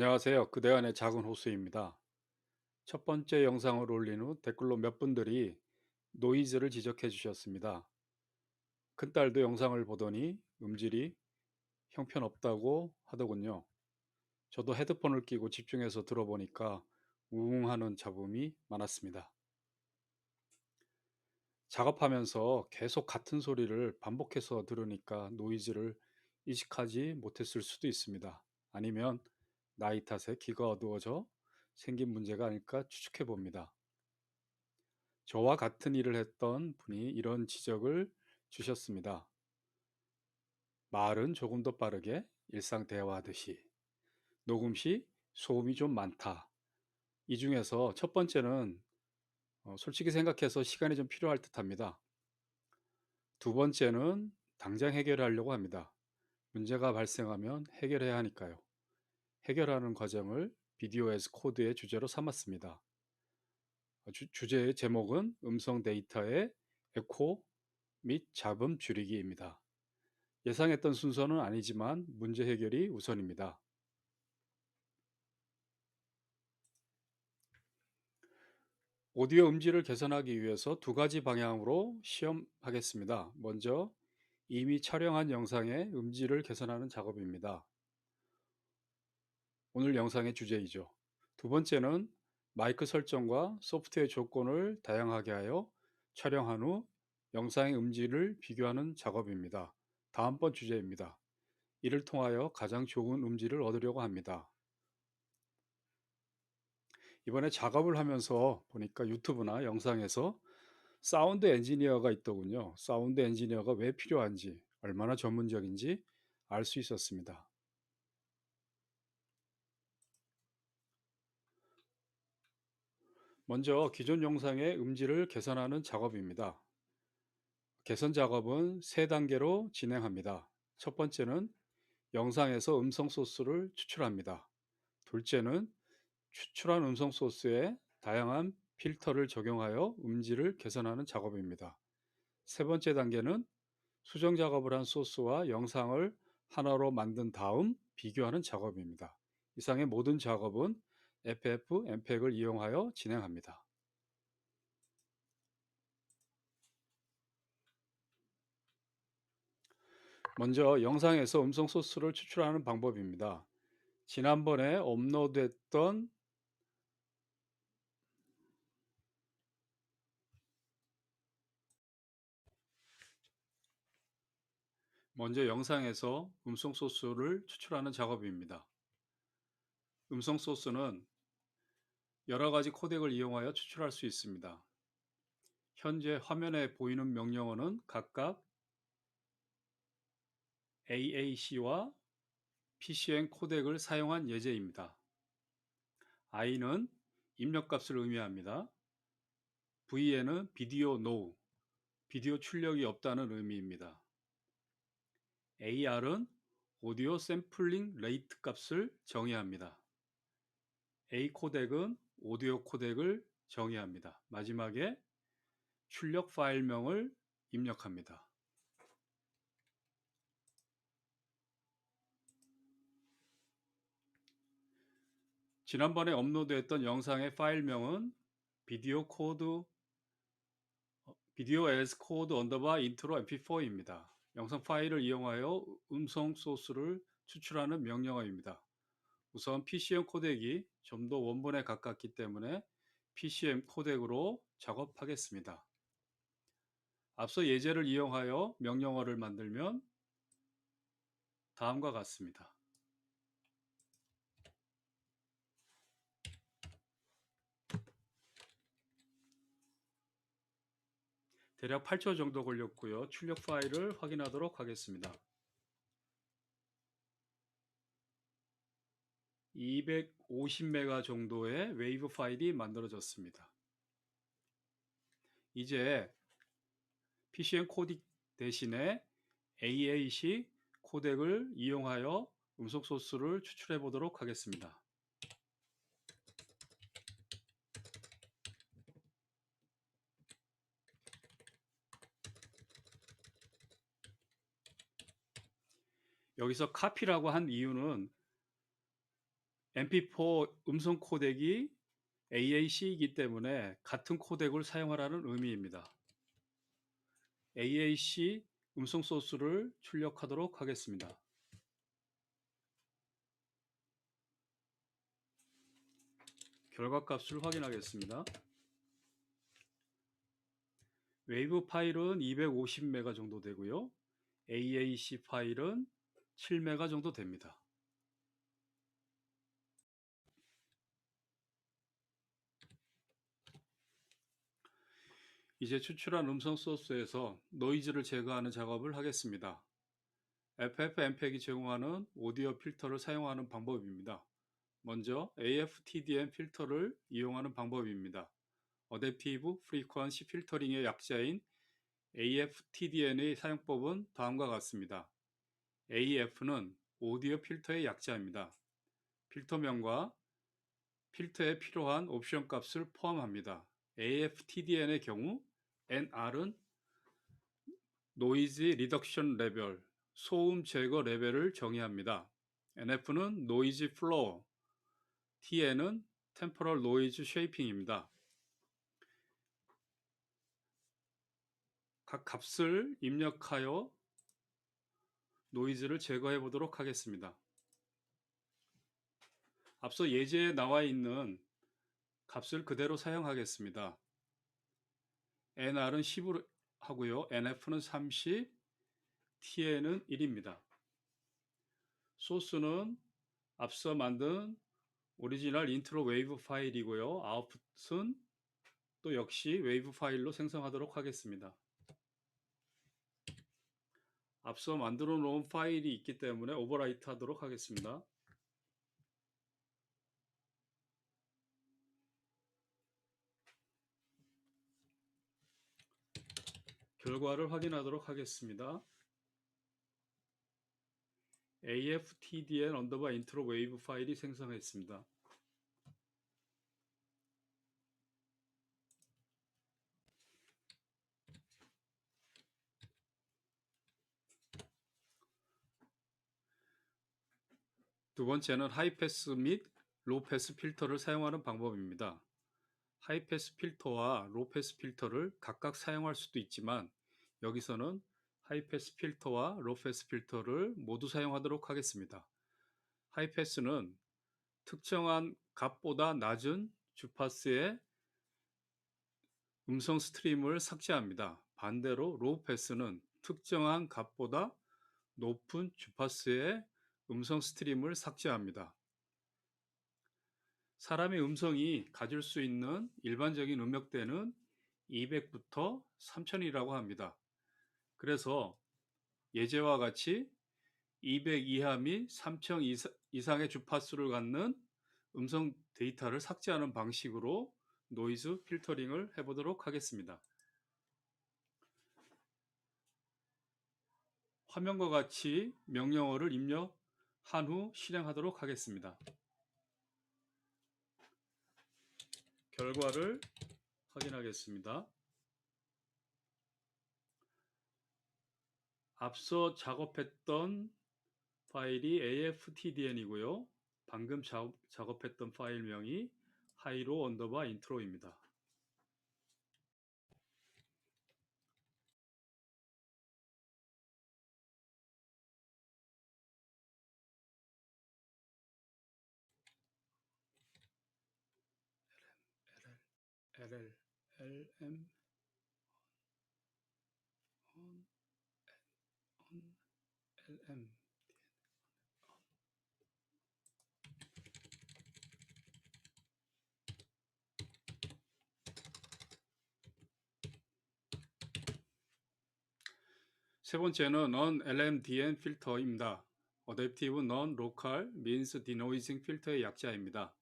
안녕하세요. 그대 안의 작은 호수입니다. 첫 번째 영상을 올린 후 댓글로 몇 분들이 노이즈를 지적해 주셨습니다. 큰딸도 영상을 보더니 음질이 형편없다고 하더군요. 저도 헤드폰을 끼고 집중해서 들어보니까 우웅 하는 잡음이 많았습니다. 작업하면서 계속 같은 소리를 반복해서 들으니까 노이즈를 인식하지 못했을 수도 있습니다. 아니면 나이 탓에 귀가 어두워져 생긴 문제가 아닐까 추측해 봅니다. 저와 같은 일을 했던 분이 이런 지적을 주셨습니다. 말은 조금 더 빠르게 일상 대화하듯이 녹음 시 소음이 좀 많다. 이 중에서 첫 번째는 솔직히 생각해서 시간이 좀 필요할 듯합니다. 두 번째는 당장 해결하려고 합니다. 문제가 발생하면 해결해야 하니까요. 해결하는 과정을 비디오 에스 코드의 주제로 삼았습니다. 주제의 제목은 음성 데이터의 에코 및 잡음 줄이기입니다. 예상했던 순서는 아니지만 문제 해결이 우선입니다. 오디오 음질을 개선하기 위해서 두 가지 방향으로 시험하겠습니다. 먼저 이미 촬영한 영상의 음질을 개선하는 작업입니다. 오늘 영상의 주제이죠. 두 번째는 마이크 설정과 소프트웨어 조건을 다양하게 하여 촬영한 후 영상의 음질을 비교하는 작업입니다. 다음번 주제입니다. 이를 통하여 가장 좋은 음질을 얻으려고 합니다. 이번에 작업을 하면서 보니까 유튜브나 영상에서 사운드 엔지니어가 있더군요. 사운드 엔지니어가 왜 필요한지, 얼마나 전문적인지 알 수 있었습니다. 먼저 기존 영상의 음질을 개선하는 작업입니다. 개선 작업은 세 단계로 진행합니다. 첫 번째는 영상에서 음성 소스를 추출합니다. 둘째는 추출한 음성 소스에 다양한 필터를 적용하여 음질을 개선하는 작업입니다. 세 번째 단계는 수정 작업을 한 소스와 영상을 하나로 만든 다음 비교하는 작업입니다. 이상의 모든 작업은 FF 엠팩을 이용하여 진행합니다. 먼저 영상에서 음성 소스를 추출하는 방법입니다. 지난번에 업로드했던 먼저 영상에서 음성 소스를 추출하는 작업입니다. 음성 소스는 여러 가지 코덱을 이용하여 추출할 수 있습니다. 현재 화면에 보이는 명령어는 각각 AAC와 PCN 코덱을 사용한 예제입니다. I는 입력값을 의미합니다. V에는 비디오 NO, 비디오 출력이 없다는 의미입니다. AR은 오디오 샘플링 레이트 값을 정의합니다. A 코덱은 오디오 코덱을 정의합니다. 마지막에 출력 파일명을 입력합니다. 지난번에 업로드했던 영상의 파일명은 비디오 코드 비디오 as code 언더바 인트로 mp4입니다. 영상 파일을 이용하여 음성 소스를 추출하는 명령어입니다. 우선 PCM 코덱이 좀 더 원본에 가깝기 때문에 PCM 코덱으로 작업하겠습니다. 앞서 예제를 이용하여 명령어를 만들면 다음과 같습니다. 대략 8초 정도 걸렸고요. 출력 파일을 확인하도록 하겠습니다. 250메가 정도의 웨이브 파일이 만들어졌습니다. 이제 PCM 코덱 대신에 AAC 코덱을 이용하여 음성 소스를 추출해 보도록 하겠습니다. 여기서 카피라고 한 이유는 MP4 음성 코덱이 AAC이기 때문에 같은 코덱을 사용하라는 의미입니다. AAC 음성 소스를 출력하도록 하겠습니다. 결과값을 확인하겠습니다. 웨이브 파일은 250메가 정도 되고요. AAC 파일은 7메가 정도 됩니다. 이제 추출한 음성 소스에서 노이즈를 제거하는 작업을 하겠습니다. FFmpeg이 제공하는 오디오 필터를 사용하는 방법입니다. 먼저 AFTDM 필터를 이용하는 방법입니다. 어댑티브 프리퀀시 필터링의 약자인 AFTDM의 사용법은 다음과 같습니다. AF는 오디오 필터의 약자입니다. 필터명과 필터에 필요한 옵션 값을 포함합니다. AFTDN의 경우 NR은 노이즈 리덕션 레벨, 소음 제거 레벨을 정의합니다. NF는 노이즈 플로어, TN은 템포럴 노이즈 쉐이핑입니다. 각 값을 입력하여 노이즈를 제거해 보도록 하겠습니다. 앞서 예제에 나와 있는 값을 그대로 사용하겠습니다. NR은 10으로 하고요. NF는 30, TN은 1입니다. 소스는 앞서 만든 오리지널 인트로 웨이브 파일이고요. 아웃풋은 또 역시 웨이브 파일로 생성하도록 하겠습니다. 앞서 만들어 놓은 파일이 있기 때문에 오버라이트 하도록 하겠습니다. 결과를 확인하도록 하겠습니다. AFTDN 언더바 인트로 웨이브 파일이 생성했습니다. 두 번째는 하이패스 및 로우패스 필터를 사용하는 방법입니다. 하이패스 필터와 로우패스 필터를 각각 사용할 수도 있지만 여기서는 하이패스 필터와 로우패스 필터를 모두 사용하도록 하겠습니다. 하이패스는 특정한 값보다 낮은 주파수의 음성 스트림을 삭제합니다. 반대로 로우패스는 특정한 값보다 높은 주파수의 음성 스트림을 삭제합니다. 사람의 음성이 가질 수 있는 일반적인 음역대는 200부터 3000이라고 합니다. 그래서 예제와 같이 200 이하 및 3000 이상의 주파수를 갖는 음성 데이터를 삭제하는 방식으로 노이즈 필터링을 해보도록 하겠습니다. 화면과 같이 명령어를 입력한 후 실행하도록 하겠습니다. 결과를 확인하겠습니다. 앞서 작업했던 파일이 AFTDN이고요. 방금 작업했던 파일명이 하이로 언더바 인트로입니다. LL, LM, LM. 세 번째는 non-LMDN 필터입니다. Adaptive Non-Local Means Denoising 필터의 약자입니다.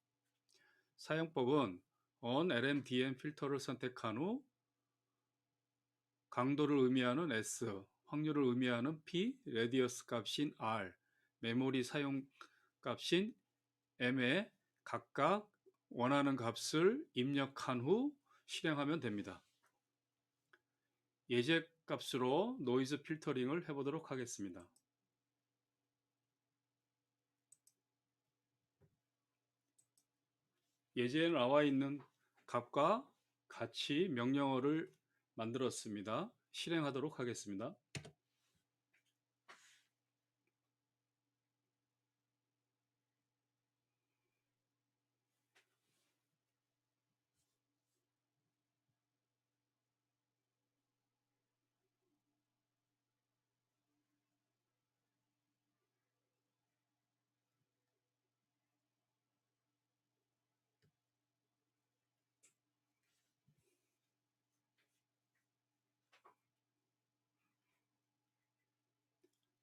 사용법은 on-LMDN 필터를 선택한 후 강도를 의미하는 S, 확률을 의미하는 P, 레디어스 값인 R, 메모리 사용 값인 M에 각각 원하는 값을 입력한 후 실행하면 됩니다. 예제 값으로 노이즈 필터링을 해보도록 하겠습니다. 예제에 나와 있는 값과 같이 명령어를 만들었습니다. 실행하도록 하겠습니다.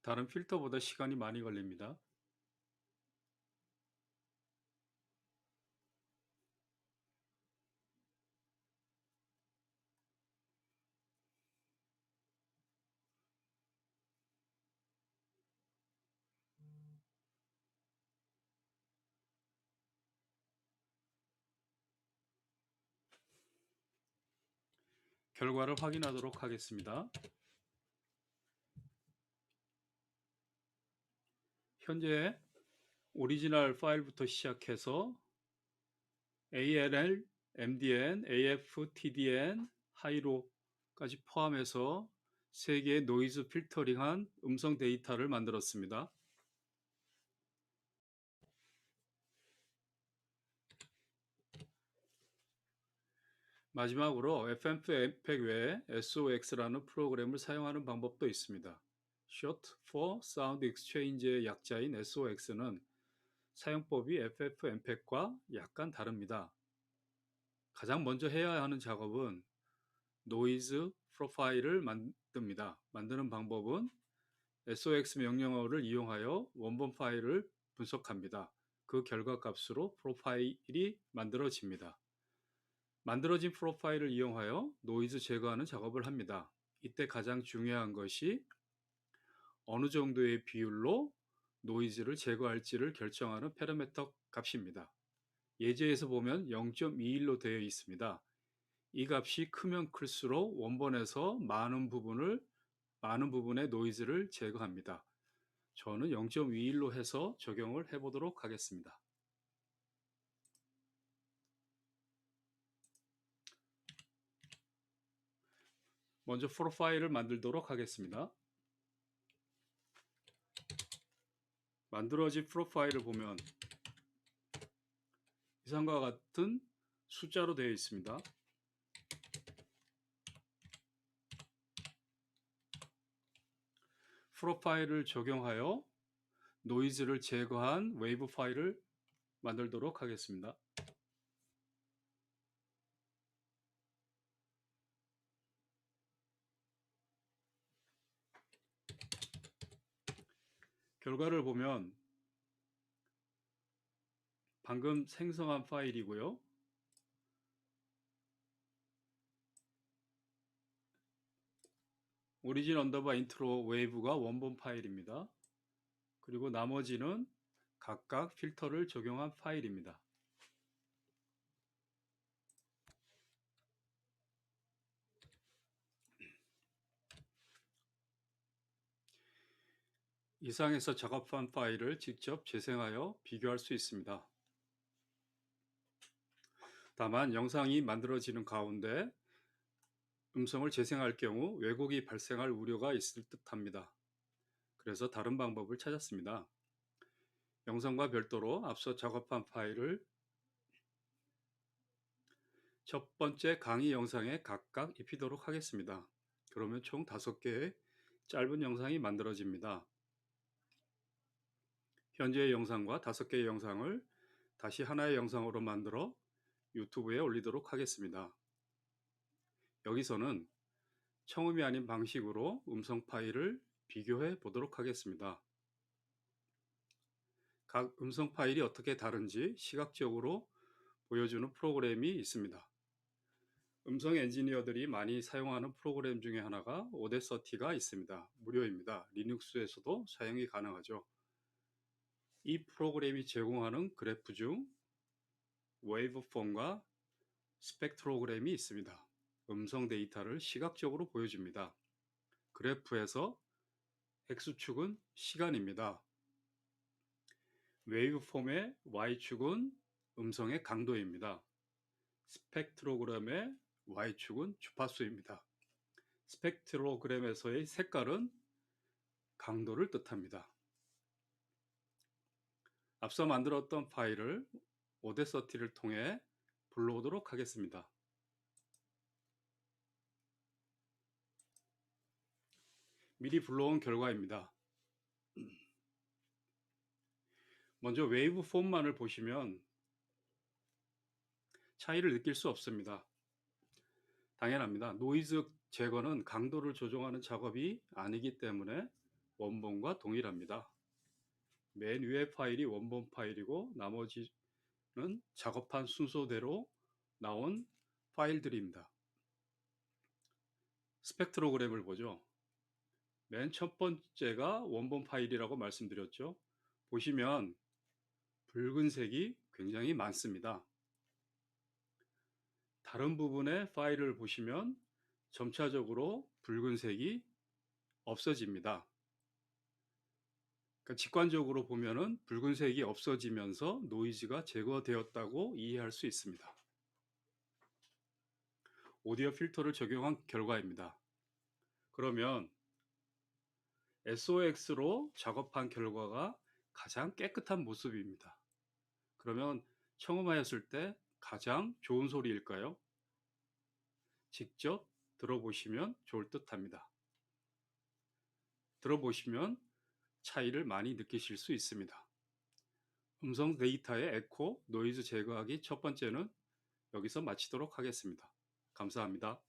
다른 필터보다 시간이 많이 걸립니다. 결과를 확인하도록 하겠습니다. 현재 오리지널 파일부터 시작해서 ALL, MDN, AF, TDN, 하이로까지 포함해서 3개의 노이즈 필터링한 음성 데이터를 만들었습니다. 마지막으로 FFmpeg 외에 SOX라는 프로그램을 사용하는 방법도 있습니다. Short for Sound Exchange의 약자인 SOX는 사용법이 FFmpeg과 약간 다릅니다. 가장 먼저 해야 하는 작업은 노이즈 프로파일을 만듭니다. 만드는 방법은 SOX 명령어를 이용하여 원본 파일을 분석합니다. 그 결과 값으로 프로파일이 만들어집니다. 만들어진 프로파일을 이용하여 노이즈 제거하는 작업을 합니다. 이때 가장 중요한 것이 어느 정도의 비율로 노이즈를 제거할지를 결정하는 파라미터 값입니다. 예제에서 보면 0.21로 되어 있습니다. 이 값이 크면 클수록 원본에서 많은 부분의 노이즈를 제거합니다. 저는 0.21로 해서 적용을 해보도록 하겠습니다. 먼저 프로파일을 만들도록 하겠습니다. 만들어진 프로파일을 보면 이상과 같은 숫자로 되어 있습니다. 프로파일을 적용하여 노이즈를 제거한 웨이브 파일을 만들도록 하겠습니다. 결과를 보면 방금 생성한 파일이고요. 오리진 언더바 인트로 웨이브가 원본 파일입니다. 그리고 나머지는 각각 필터를 적용한 파일입니다. 이상에서 작업한 파일을 직접 재생하여 비교할 수 있습니다. 다만 영상이 만들어지는 가운데 음성을 재생할 경우 왜곡이 발생할 우려가 있을 듯합니다. 그래서 다른 방법을 찾았습니다. 영상과 별도로 앞서 작업한 파일을 첫 번째 강의 영상에 각각 입히도록 하겠습니다. 그러면 총 5개의 짧은 영상이 만들어집니다. 현재의 영상과 5개의 영상을 다시 하나의 영상으로 만들어 유튜브에 올리도록 하겠습니다. 여기서는 청음이 아닌 방식으로 음성 파일을 비교해 보도록 하겠습니다. 각 음성 파일이 어떻게 다른지 시각적으로 보여주는 프로그램이 있습니다. 음성 엔지니어들이 많이 사용하는 프로그램 중에 하나가 오데서티가 있습니다. 무료입니다. 리눅스에서도 사용이 가능하죠. 이 프로그램이 제공하는 그래프 중 웨이브폼과 스펙트로그램이 있습니다. 음성 데이터를 시각적으로 보여줍니다. 그래프에서 X축은 시간입니다. 웨이브폼의 Y축은 음성의 강도입니다. 스펙트로그램의 Y축은 주파수입니다. 스펙트로그램에서의 색깔은 강도를 뜻합니다. 앞서 만들었던 파일을 오데서티를 통해 불러오도록 하겠습니다. 미리 불러온 결과입니다. 먼저 웨이브 폼만을 보시면 차이를 느낄 수 없습니다. 당연합니다. 노이즈 제거는 강도를 조정하는 작업이 아니기 때문에 원본과 동일합니다. 맨 위의 파일이 원본 파일이고 나머지는 작업한 순서대로 나온 파일들입니다. 스펙트로그램을 보죠. 맨 첫 번째가 원본 파일이라고 말씀드렸죠. 보시면 붉은색이 굉장히 많습니다. 다른 부분의 파일을 보시면 점차적으로 붉은색이 없어집니다. 그러니까 직관적으로 보면은 붉은색이 없어지면서 노이즈가 제거되었다고 이해할 수 있습니다. 오디오 필터를 적용한 결과입니다. 그러면 SOX로 작업한 결과가 가장 깨끗한 모습입니다. 그러면 청음하였을 때 가장 좋은 소리일까요? 직접 들어보시면 좋을 듯합니다. 들어보시면 차이를 많이 느끼실 수 있습니다. 음성 데이터의 에코, 노이즈 제거하기 첫 번째는 여기서 마치도록 하겠습니다. 감사합니다.